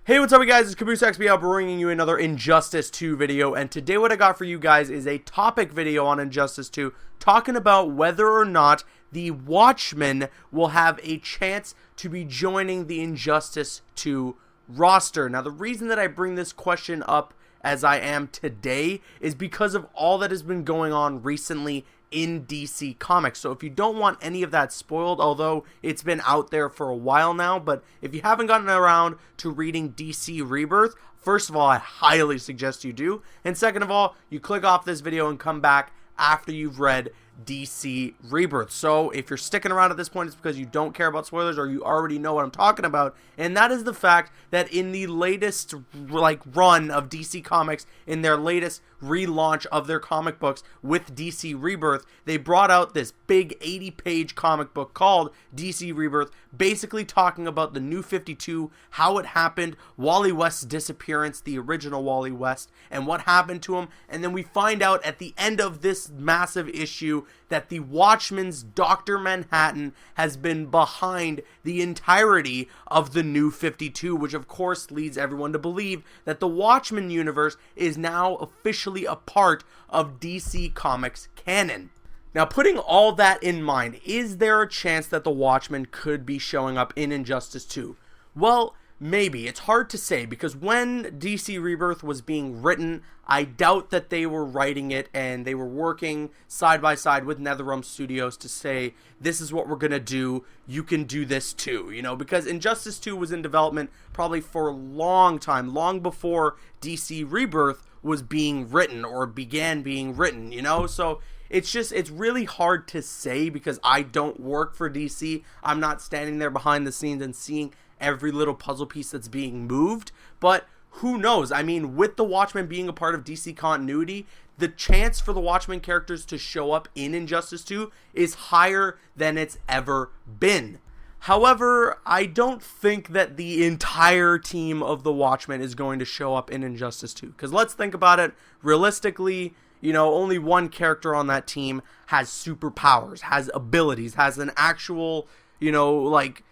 Hey, what's up, you guys? It's Caboose XBL bringing you another Injustice 2 video, and today what I got for you guys is a topic video on Injustice 2, talking about whether or not the Watchmen will have a chance to be joining the Injustice 2 roster. Now, the reason that I bring this question up as I am today is because of all that has been going on recently in DC Comics. So if you don't want any of that spoiled, although it's been out there for a while now, but if you haven't gotten around to reading DC Rebirth, first of all, I highly suggest you do. And second of all, you click off this video and come back after you've read DC Rebirth. So if you're sticking around at this point, it's because you don't care about spoilers or you already know what I'm talking about. And that is the fact that in the latest run of DC Comics, in their latest relaunch of their comic books with DC Rebirth, they brought out this big 80-page comic book called DC Rebirth, basically talking about the New 52, how it happened, Wally West's disappearance, the original Wally West, and what happened to him. And then we find out at the end of this massive issue that the Watchmen's Dr. Manhattan has been behind the entirety of the New 52, which of course leads everyone to believe that the Watchmen universe is now officially a part of DC Comics canon. Now, putting all that in mind, is there a chance that the Watchmen could be showing up in Injustice 2? Well, maybe. It's hard to say, because when DC Rebirth was being written, I doubt that they were writing it and they were working side by side with NetherRealm Studios to say, this is what we're going to do, you can do this too, you know, because Injustice 2 was in development probably for a long time, long before DC Rebirth was being written or began being written, you know, so it's really hard to say because I don't work for DC. I'm not standing there behind the scenes and seeing every little puzzle piece that's being moved, but who knows? I mean, with the Watchmen being a part of DC continuity, the chance for the Watchmen characters to show up in Injustice 2 is higher than it's ever been. However, I don't think that the entire team of the Watchmen is going to show up in Injustice 2, because let's think about it realistically. You know, only one character on that team has superpowers, has abilities, has an actual, you know, like,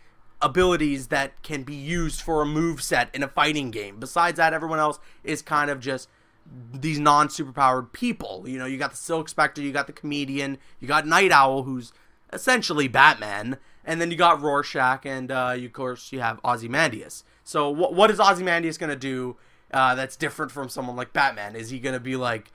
abilities that can be used for a moveset in a fighting game. Besides that, everyone else is kind of just these non-superpowered people. You know, you got the Silk Spectre, you got the Comedian, you got Night Owl, who's essentially Batman, and then you got Rorschach, and of course you have Ozymandias. So what is Ozymandias going to do that's different from someone like Batman? Is he going to be like,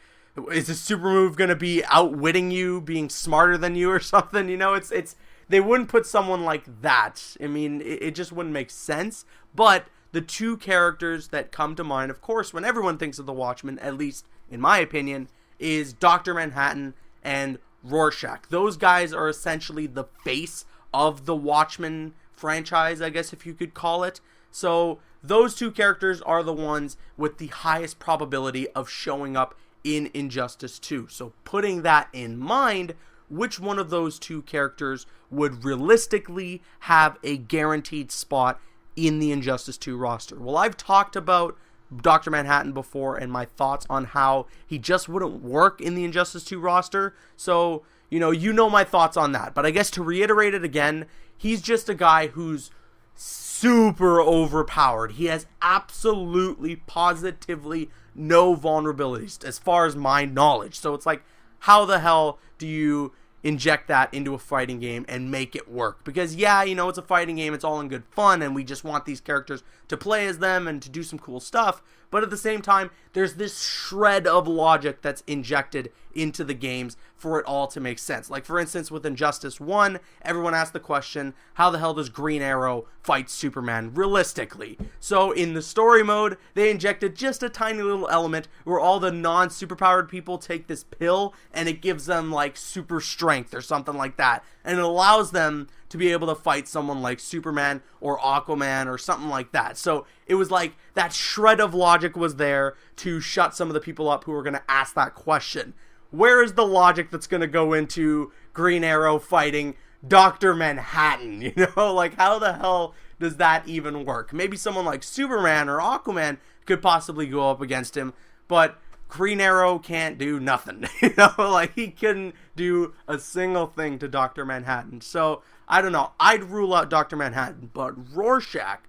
is his super move going to be outwitting you, being smarter than you or something? You know, it's they wouldn't put someone like that. I mean, it just wouldn't make sense. But the two characters that come to mind, of course, when everyone thinks of the Watchmen, at least in my opinion, is Dr. Manhattan and Rorschach. Those guys are essentially the face of the Watchmen franchise, I guess if you could call it. So those two characters are the ones with the highest probability of showing up in Injustice 2. So putting that in mind, which one of those two characters would realistically have a guaranteed spot in the Injustice 2 roster? Well, I've talked about Dr. Manhattan before and my thoughts on how he just wouldn't work in the Injustice 2 roster. So, you know my thoughts on that. But I guess to reiterate it again, he's just a guy who's super overpowered. He has absolutely, positively no vulnerabilities as far as my knowledge. So it's like, how the hell do you inject that into a fighting game and make it work? Because yeah, you know, it's a fighting game, it's all in good fun, and we just want these characters to play as them and to do some cool stuff, but at the same time, there's this shred of logic that's injected into the games for it all to make sense. Like, for instance, with Injustice 1, everyone asked the question, how the hell does Green Arrow fight Superman realistically? So in the story mode, they injected just a tiny little element where all the non-superpowered people take this pill and it gives them like super strength or something like that, and it allows them to be able to fight someone like Superman or Aquaman or something like that. So it was like that shred of logic was there to shut some of the people up who were going to ask that question. Where is the logic that's going to go into Green Arrow fighting Dr. Manhattan? You know, like, how the hell does that even work? Maybe someone like Superman or Aquaman could possibly go up against him, but Green Arrow can't do nothing. You know, like, he couldn't do a single thing to Dr. Manhattan. So I don't know. I'd rule out Dr. Manhattan, but Rorschach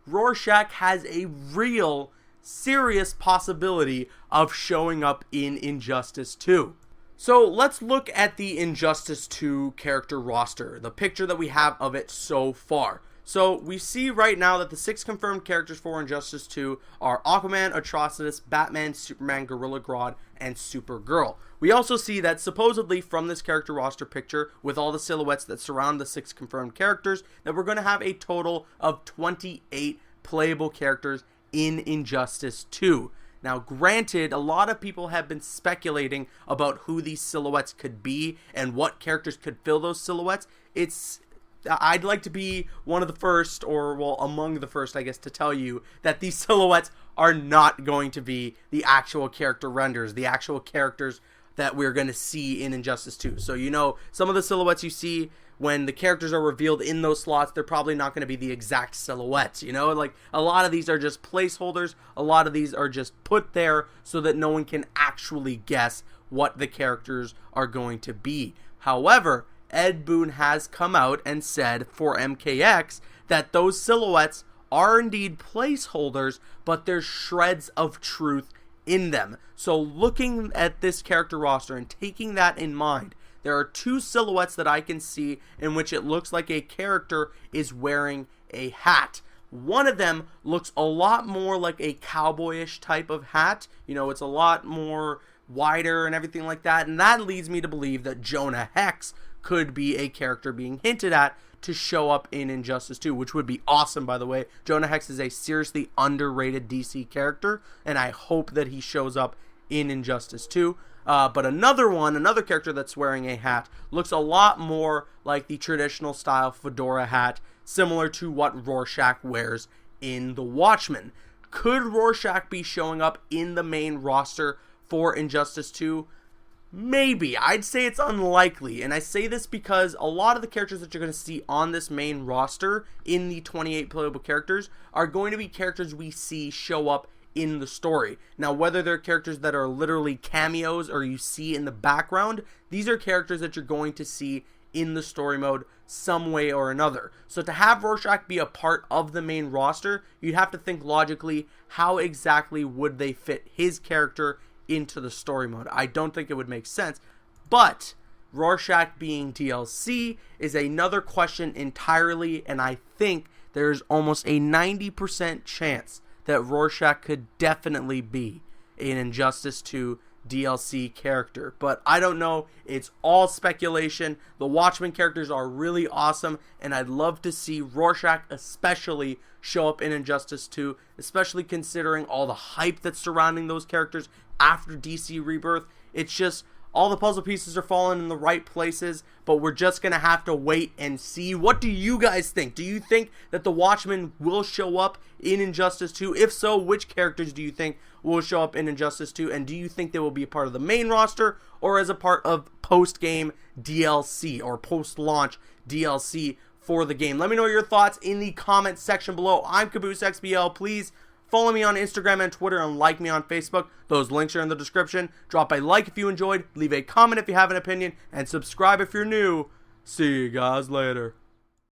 Rorschach has a real, serious possibility of showing up in Injustice 2. So let's look at the Injustice 2 character roster, the picture that we have of it so far. So we see right now that the 6 confirmed characters for Injustice 2 are Aquaman, Atrocitus, Batman, Superman, Gorilla Grodd, and Supergirl. We also see that supposedly from this character roster picture, with all the silhouettes that surround the 6 confirmed characters, that we're going to have a total of 28 playable characters in Injustice 2. Now, granted, a lot of people have been speculating about who these silhouettes could be and what characters could fill those silhouettes. I'd like to be one of the first, or well, among the first, I guess, to tell you that these silhouettes are not going to be the actual character renders, the actual characters that we're going to see in Injustice 2. So, you know, some of the silhouettes you see when the characters are revealed in those slots, they're probably not going to be the exact silhouettes, you know? Like, a lot of these are just placeholders. A lot of these are just put there so that no one can actually guess what the characters are going to be. However, Ed Boon has come out and said for MKX that those silhouettes are indeed placeholders, but there's shreds of truth in them. So looking at this character roster and taking that in mind, there are 2 silhouettes that I can see in which it looks like a character is wearing a hat. One of them looks a lot more like a cowboyish type of hat. You know, it's a lot more wider and everything like that. And that leads me to believe that Jonah Hex could be a character being hinted at to show up in Injustice 2, which would be awesome, by the way. Jonah Hex is a seriously underrated DC character, and I hope that he shows up in Injustice 2. But another character that's wearing a hat looks a lot more like the traditional style fedora hat, similar to what Rorschach wears in the Watchmen. Could Rorschach be showing up in the main roster for Injustice 2? Maybe. I'd say it's unlikely, and I say this because a lot of the characters that you're going to see on this main roster in the 28 playable characters are going to be characters we see show up in the story. Now, whether they're characters that are literally cameos or you see in the background, these are characters that you're going to see in the story mode some way or another. So to have Rorschach be a part of the main roster, you'd have to think logically, how exactly would they fit his character into the story mode? I don't think it would make sense, but Rorschach being DLC is another question entirely, and I think there's almost a 90% chance that Rorschach could definitely be an Injustice 2 DLC character, but I don't know. It's all speculation. The Watchmen characters are really awesome, and I'd love to see Rorschach especially show up in Injustice 2, especially considering all the hype that's surrounding those characters after DC Rebirth. It's just all the puzzle pieces are falling in the right places, but we're just going to have to wait and see. What do you guys think? Do you think that the Watchmen will show up in Injustice 2? If so, which characters do you think will show up in Injustice 2? And do you think they will be a part of the main roster or as a part of post-game DLC or post-launch DLC for the game? Let me know your thoughts in the comments section below. I'm CaboosXBL. Please follow me on Instagram and Twitter and like me on Facebook. Those links are in the description. Drop a like if you enjoyed, leave a comment if you have an opinion, and subscribe if you're new. See you guys later.